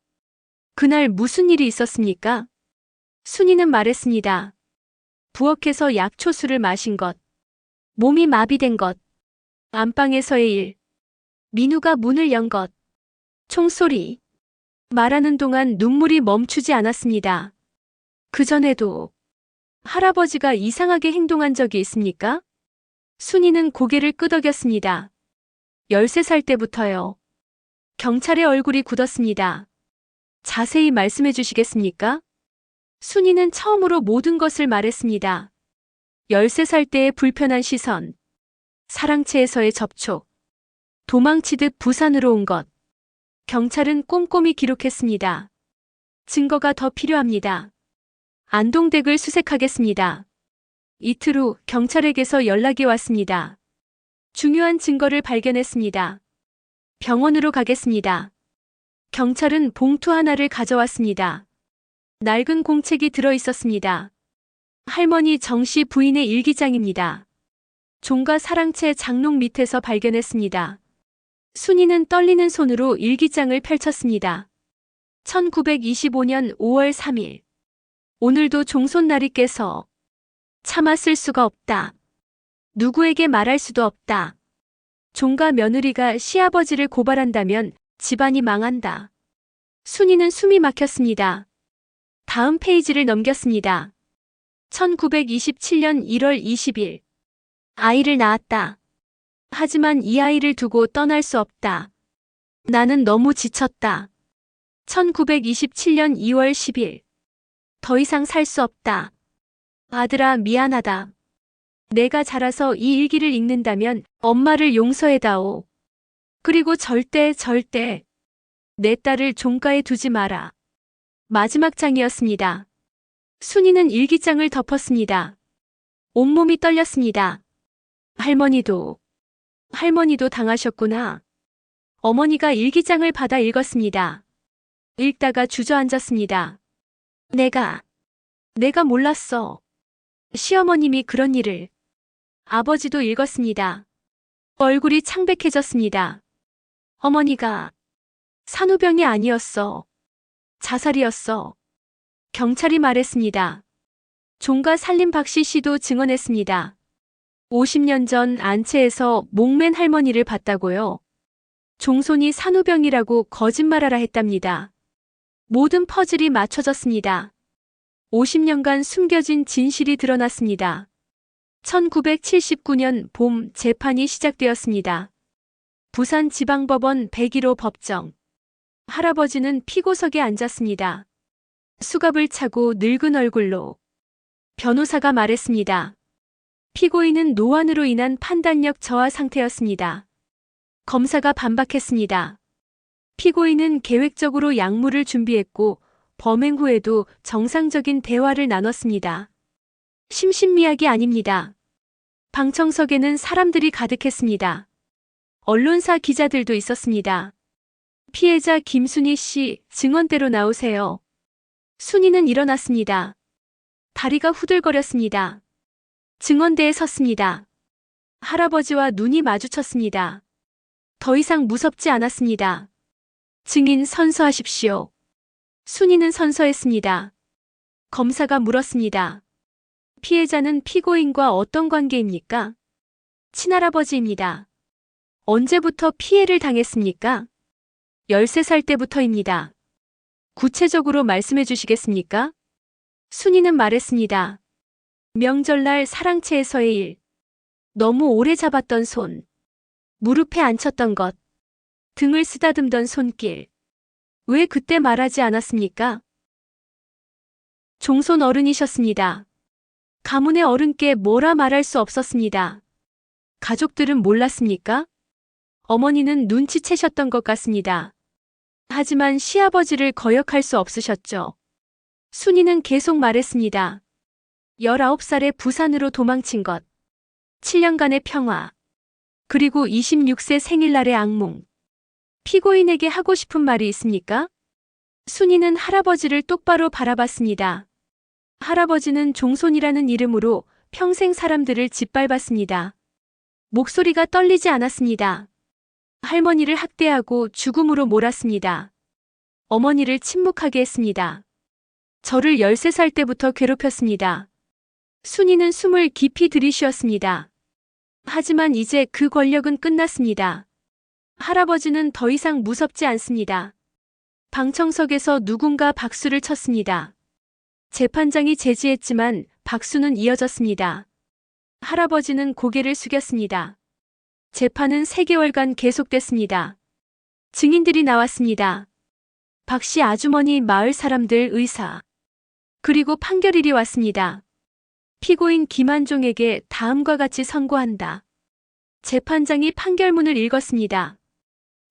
그날 무슨 일이 있었습니까? 순이는 말했습니다. 부엌에서 약초수를 마신 것. 몸이 마비된 것. 안방에서의 일. 민우가 문을 연 것. 총소리. 말하는 동안 눈물이 멈추지 않았습니다. 그전에도 할아버지가 이상하게 행동한 적이 있습니까? 순이는 고개를 끄덕였습니다. 13살 때부터요. 경찰의 얼굴이 굳었습니다. 자세히 말씀해 주시겠습니까? 순이는 처음으로 모든 것을 말했습니다. 13살 때의 불편한 시선, 사랑채에서의 접촉, 도망치듯 부산으로 온 것, 경찰은 꼼꼼히 기록했습니다. 증거가 더 필요합니다. 안동댁을 수색하겠습니다. 이틀 후 경찰에게서 연락이 왔습니다. 중요한 증거를 발견했습니다. 병원으로 가겠습니다. 경찰은 봉투 하나를 가져왔습니다. 낡은 공책이 들어 있었습니다. 할머니 정씨 부인의 일기장입니다. 종가 사랑채 장롱 밑에서 발견했습니다. 순이는 떨리는 손으로 일기장을 펼쳤습니다. 1925년 5월 3일. 오늘도 종손날이 깨서 참았을 수가 없다. 누구에게 말할 수도 없다. 종가 며느리가 시아버지를 고발한다면 집안이 망한다. 순이는 숨이 막혔습니다. 다음 페이지를 넘겼습니다. 1927년 1월 20일. 아이를 낳았다. 하지만 이 아이를 두고 떠날 수 없다. 나는 너무 지쳤다. 1927년 2월 10일. 더 이상 살 수 없다. 아들아, 미안하다. 내가 자라서 이 일기를 읽는다면 엄마를 용서해다오. 그리고 절대 내 딸을 종가에 두지 마라. 마지막 장이었습니다. 순이는 일기장을 덮었습니다. 온몸이 떨렸습니다. 할머니도 당하셨구나. 어머니가 일기장을 받아 읽었습니다. 읽다가 주저앉았습니다. 내가 몰랐어. 시어머님이 그런 일을. 아버지도 읽었습니다. 얼굴이 창백해졌습니다. 어머니가 산후병이 아니었어. 자살이었어. 경찰이 말했습니다. 종가 살림 박씨 씨도 증언했습니다. 50년 전 안채에서 목맨 할머니를 봤다고요. 종손이 산후병이라고 거짓말하라 했답니다. 모든 퍼즐이 맞춰졌습니다. 50년간 숨겨진 진실이 드러났습니다. 1979년 봄 재판이 시작되었습니다. 부산지방법원 101호 법정. 할아버지는 피고석에 앉았습니다. 수갑을 차고 늙은 얼굴로. 변호사가 말했습니다. 피고인은 노안으로 인한 판단력 저하 상태였습니다. 검사가 반박했습니다. 피고인은 계획적으로 약물을 준비했고 범행 후에도 정상적인 대화를 나눴습니다. 심신미약이 아닙니다. 방청석에는 사람들이 가득했습니다. 언론사 기자들도 있었습니다. 피해자 김순희 씨, 증언대로 나오세요. 순이는 일어났습니다. 다리가 후들거렸습니다. 증언대에 섰습니다. 할아버지와 눈이 마주쳤습니다. 더 이상 무섭지 않았습니다. 증인 선서하십시오. 순이는 선서했습니다. 검사가 물었습니다. 피해자는 피고인과 어떤 관계입니까? 친할아버지입니다. 언제부터 피해를 당했습니까? 13살 때부터입니다. 구체적으로 말씀해 주시겠습니까? 순이는 말했습니다. 명절날 사랑채에서의 일. 너무 오래 잡았던 손. 무릎에 앉혔던 것. 등을 쓰다듬던 손길. 왜 그때 말하지 않았습니까? 종손 어른이셨습니다. 가문의 어른께 뭐라 말할 수 없었습니다. 가족들은 몰랐습니까? 어머니는 눈치채셨던 것 같습니다. 하지만 시아버지를 거역할 수 없으셨죠. 순이는 계속 말했습니다. 19살에 부산으로 도망친 것. 7년간의 평화. 그리고 26세 생일날의 악몽. 피고인에게 하고 싶은 말이 있습니까? 순이는 할아버지를 똑바로 바라봤습니다. 할아버지는 종손이라는 이름으로 평생 사람들을 짓밟았습니다. 목소리가 떨리지 않았습니다. 할머니를 학대하고 죽음으로 몰았습니다. 어머니를 침묵하게 했습니다. 저를 13살 때부터 괴롭혔습니다. 순이는 숨을 깊이 들이쉬었습니다. 하지만 이제 그 권력은 끝났습니다. 할아버지는 더 이상 무섭지 않습니다. 방청석에서 누군가 박수를 쳤습니다. 재판장이 제지했지만 박수는 이어졌습니다. 할아버지는 고개를 숙였습니다. 재판은 3개월간 계속됐습니다. 증인들이 나왔습니다. 박씨 아주머니, 마을 사람들, 의사. 그리고 판결일이 왔습니다. 피고인 김한종에게 다음과 같이 선고한다. 재판장이 판결문을 읽었습니다.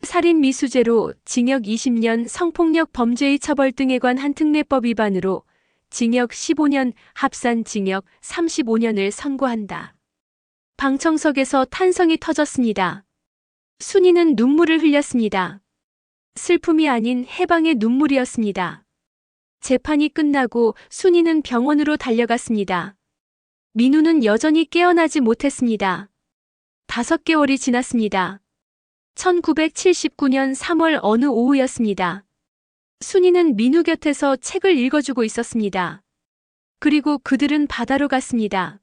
살인 미수죄로 징역 20년, 성폭력 범죄의 처벌 등에 관한 특례법 위반으로 징역 15년, 합산 징역 35년을 선고한다. 방청석에서 탄성이 터졌습니다. 순이는 눈물을 흘렸습니다. 슬픔이 아닌 해방의 눈물이었습니다. 재판이 끝나고 순이는 병원으로 달려갔습니다. 민우는 여전히 깨어나지 못했습니다. 5개월이 지났습니다. 1979년 3월 어느 오후였습니다. 순이는 민우 곁에서 책을 읽어주고 있었습니다. 그리고 그들은 바다로 갔습니다.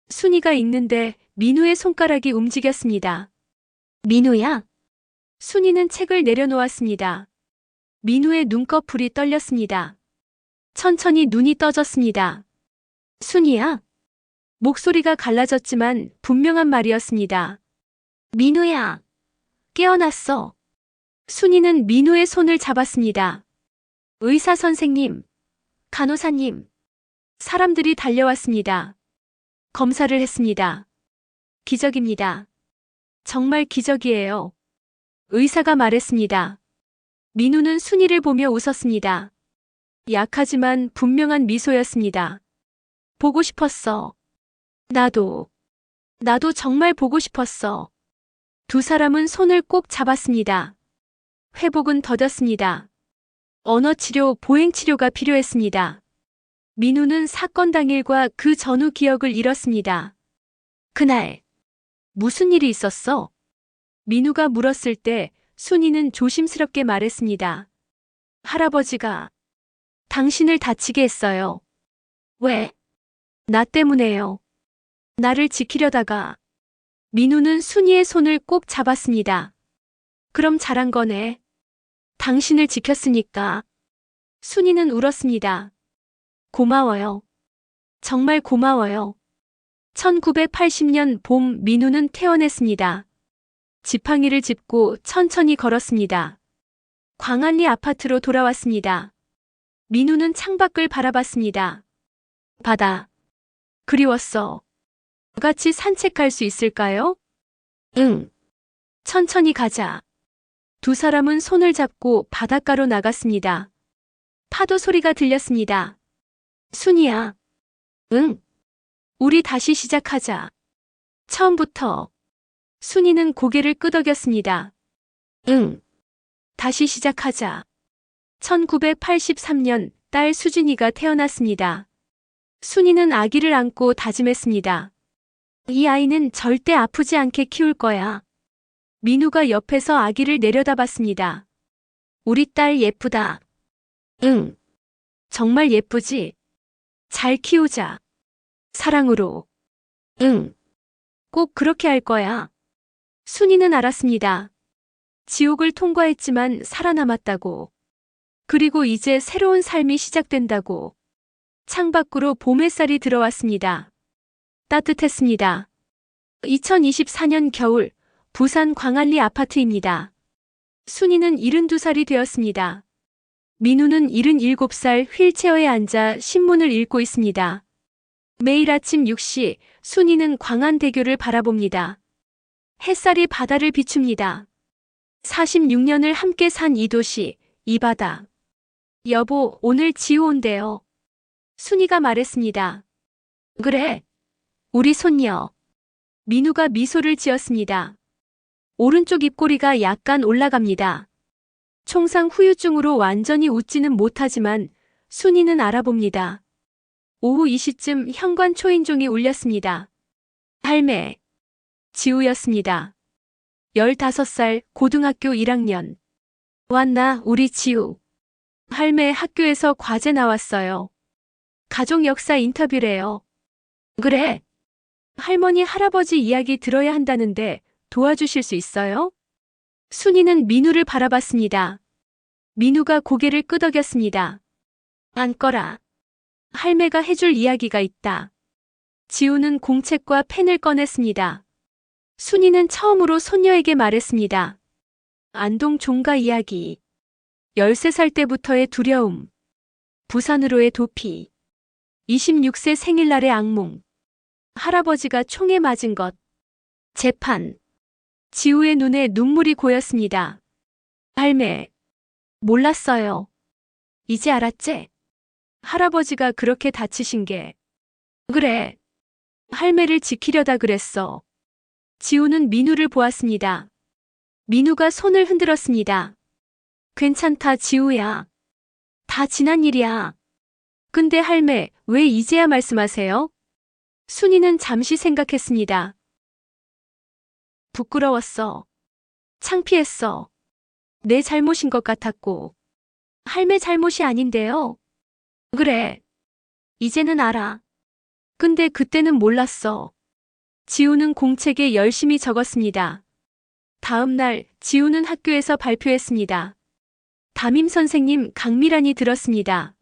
순이가 읽는데 민우의 손가락이 움직였습니다. 민우야? 순이는 책을 내려놓았습니다. 민우의 눈꺼풀이 떨렸습니다. 천천히 눈이 떠졌습니다. 순이야? 목소리가 갈라졌지만 분명한 말이었습니다. 민우야. 깨어났어. 순이는 민우의 손을 잡았습니다. 의사 선생님, 간호사님, 사람들이 달려왔습니다. 검사를 했습니다. 기적입니다. 정말 기적이에요. 의사가 말했습니다. 민우는 순이를 보며 웃었습니다. 약하지만 분명한 미소였습니다. 보고 싶었어. 나도 정말 보고 싶었어. 두 사람은 손을 꼭 잡았습니다. 회복은 더뎠습니다. 언어치료, 보행치료가 필요했습니다. 민우는 사건 당일과 그 전후 기억을 잃었습니다. 그날 무슨 일이 있었어? 민우가 물었을 때 순이는 조심스럽게 말했습니다. 할아버지가 당신을 다치게 했어요. 왜? 나 때문에요. 나를 지키려다가. 민우는 순이의 손을 꼭 잡았습니다. 그럼 잘한 거네. 당신을 지켰으니까. 순이는 울었습니다. 고마워요. 정말 고마워요. 1980년 봄 민우는 퇴원했습니다. 지팡이를 짚고 천천히 걸었습니다. 광안리 아파트로 돌아왔습니다. 민우는 창밖을 바라봤습니다. 바다. 그리웠어. 같이 산책할 수 있을까요? 응. 천천히 가자. 두 사람은 손을 잡고 바닷가로 나갔습니다. 파도 소리가 들렸습니다. 순이야. 응. 우리 다시 시작하자. 처음부터. 순이는 고개를 끄덕였습니다. 응. 다시 시작하자. 1983년 딸 수진이가 태어났습니다. 순이는 아기를 안고 다짐했습니다. 이 아이는 절대 아프지 않게 키울 거야. 민우가 옆에서 아기를 내려다봤습니다. 우리 딸 예쁘다. 응. 정말 예쁘지? 잘 키우자. 사랑으로. 응. 꼭 그렇게 할 거야. 순이는 알았습니다. 지옥을 통과했지만 살아남았다고. 그리고 이제 새로운 삶이 시작된다고. 창밖으로 봄 햇살이 들어왔습니다. 따뜻했습니다. 2024년 겨울, 부산 광안리 아파트입니다. 순이는 72살이 되었습니다. 민우는 77살 휠체어에 앉아 신문을 읽고 있습니다. 매일 아침 6시, 순이는 광안대교를 바라봅니다. 햇살이 바다를 비춥니다. 46년을 함께 산 이 도시, 이 바다. 여보, 오늘 지우 온대요. 순이가 말했습니다. 그래. 우리 손녀. 민우가 미소를 지었습니다. 오른쪽 입꼬리가 약간 올라갑니다. 총상 후유증으로 완전히 웃지는 못하지만 순이는 알아봅니다. 오후 2시쯤 현관 초인종이 울렸습니다. 할매. 지우였습니다. 15살, 고등학교 1학년. 왔나, 우리 지우. 할매, 학교에서 과제 나왔어요. 가족 역사 인터뷰래요. 그래. 할머니, 할아버지 이야기 들어야 한다는데 도와주실 수 있어요? 순이는 민우를 바라봤습니다. 민우가 고개를 끄덕였습니다. 앉거라. 할매가 해줄 이야기가 있다. 지우는 공책과 펜을 꺼냈습니다. 순이는 처음으로 손녀에게 말했습니다. 안동 종가 이야기. 13살 때부터의 두려움. 부산으로의 도피. 26세 생일날의 악몽. 할아버지가 총에 맞은 것. 재판. 지우의 눈에 눈물이 고였습니다. 할매, 몰랐어요. 이제 알았지? 할아버지가 그렇게 다치신 게. 그래. 할매를 지키려다 그랬어. 지우는 민우를 보았습니다. 민우가 손을 흔들었습니다. 괜찮다, 지우야. 다 지난 일이야. 근데 할매, 왜 이제야 말씀하세요? 순이는 잠시 생각했습니다. 부끄러웠어. 창피했어. 내 잘못인 것 같았고. 할매 잘못이 아닌데요. 그래. 이제는 알아. 근데 그때는 몰랐어. 지우는 공책에 열심히 적었습니다. 다음 날 지우는 학교에서 발표했습니다. 담임 선생님 강미란이 들었습니다.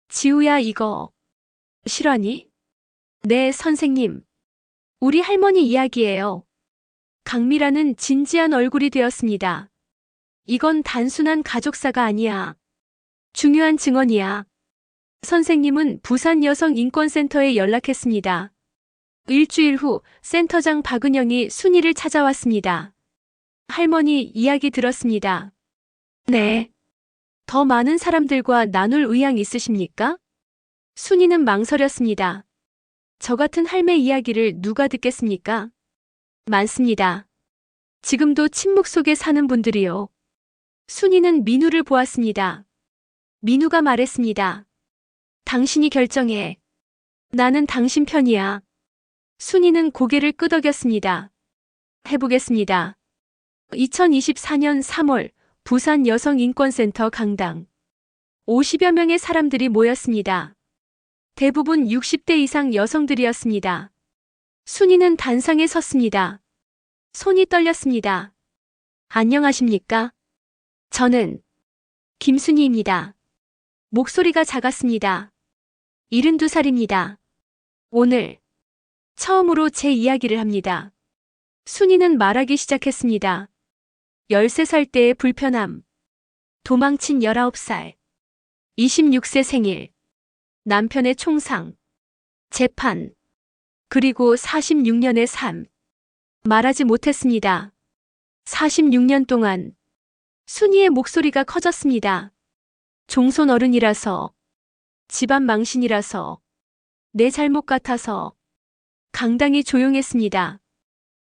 지우야, 이거 실화니? 네, 선생님. 우리 할머니 이야기예요. 강미란은 진지한 얼굴이 되었습니다. 이건 단순한 가족사가 아니야. 중요한 증언이야. 선생님은 부산 여성인권센터에 연락했습니다. 일주일 후 센터장 박은영이 순이를 찾아왔습니다. 할머니, 이야기 들었습니다. 네. 더 많은 사람들과 나눌 의향 있으십니까? 순이는 망설였습니다. 저 같은 할매 이야기를 누가 듣겠습니까? 많습니다. 지금도 침묵 속에 사는 분들이요. 순이는 민우를 보았습니다. 민우가 말했습니다. 당신이 결정해. 나는 당신 편이야. 순이는 고개를 끄덕였습니다. 해보겠습니다. 2024년 3월 부산 여성인권센터 강당. 50여 명의 사람들이 모였습니다. 대부분 60대 이상 여성들이었습니다. 순이는 단상에 섰습니다. 손이 떨렸습니다. 안녕하십니까? 저는 김순이입니다. 목소리가 작았습니다. 72살입니다. 오늘 처음으로 제 이야기를 합니다. 순이는 말하기 시작했습니다. 13살 때의 불편함, 도망친 19살, 26세 생일, 남편의 총상, 재판, 그리고 46년의 삶. 말하지 못했습니다. 46년 동안 순이의 목소리가 커졌습니다. 종손 어른이라서, 집안 망신이라서, 내 잘못 같아서. 강당이 조용했습니다.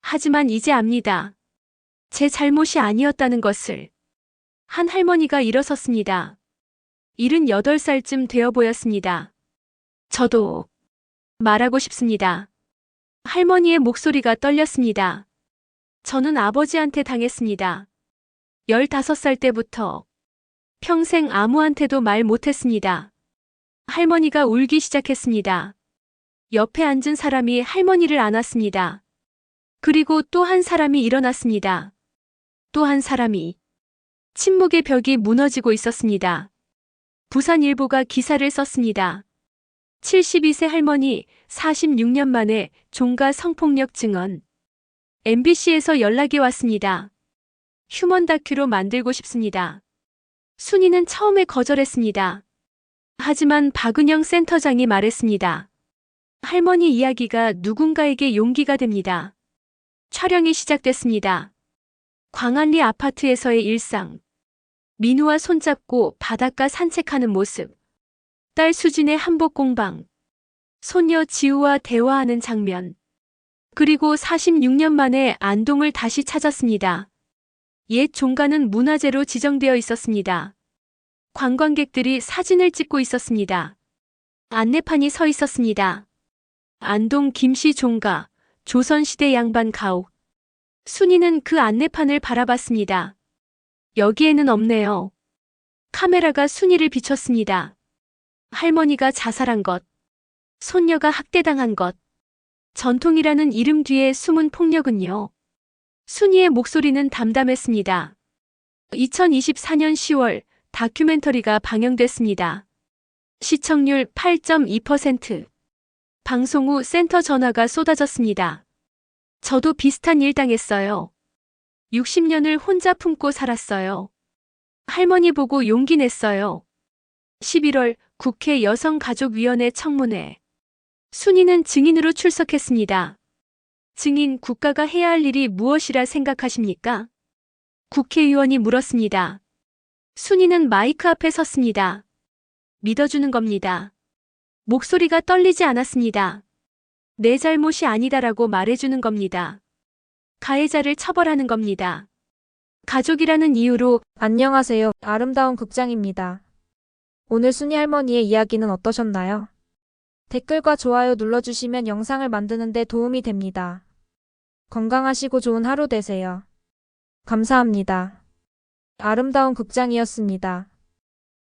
하지만 이제 압니다. 제 잘못이 아니었다는 것을. 한 할머니가 일어섰습니다. 78살쯤 되어 보였습니다. 저도 말하고 싶습니다. 할머니의 목소리가 떨렸습니다. 저는 아버지한테 당했습니다. 15살 때부터 평생 아무한테도 말 못했습니다. 할머니가 울기 시작했습니다. 옆에 앉은 사람이 할머니를 안았습니다. 그리고 또 한 사람이 일어났습니다. 또 한 사람이. 침묵의 벽이 무너지고 있었습니다. 부산일보가 기사를 썼습니다. 72세 할머니 46년 만에 종가 성폭력 증언. MBC에서 연락이 왔습니다. 휴먼 다큐로 만들고 싶습니다. 순이는 처음에 거절했습니다. 하지만 박은영 센터장이 말했습니다. 할머니 이야기가 누군가에게 용기가 됩니다. 촬영이 시작됐습니다. 광안리 아파트에서의 일상. 민우와 손잡고 바닷가 산책하는 모습. 딸 수진의 한복 공방. 손녀 지우와 대화하는 장면. 그리고 46년 만에 안동을 다시 찾았습니다. 옛 종가는 문화재로 지정되어 있었습니다. 관광객들이 사진을 찍고 있었습니다. 안내판이 서 있었습니다. 안동 김씨 종가, 조선시대 양반 가옥. 순이는 그 안내판을 바라봤습니다. 여기에는 없네요. 카메라가 순이를 비췄습니다. 할머니가 자살한 것, 손녀가 학대당한 것, 전통이라는 이름 뒤에 숨은 폭력은요. 순이의 목소리는 담담했습니다. 2024년 10월 다큐멘터리가 방영됐습니다. 시청률 8.2%. 방송 후 센터 전화가 쏟아졌습니다. 저도 비슷한 일 당했어요. 60년을 혼자 품고 살았어요. 할머니 보고 용기 냈어요. 11월 국회 여성가족위원회 청문회. 순이는 증인으로 출석했습니다. 증인, 국가가 해야 할 일이 무엇이라 생각하십니까? 국회의원이 물었습니다. 순이는 마이크 앞에 섰습니다. 믿어주는 겁니다. 목소리가 떨리지 않았습니다. 내 잘못이 아니다라고 말해주는 겁니다. 가해자를 처벌하는 겁니다. 가족이라는 이유로 안녕하세요. 아름다운 극장입니다. 오늘 순이 할머니의 이야기는 어떠셨나요? 댓글과 좋아요 눌러주시면 영상을 만드는 데 도움이 됩니다. 건강하시고 좋은 하루 되세요. 감사합니다. 아름다운 극장이었습니다.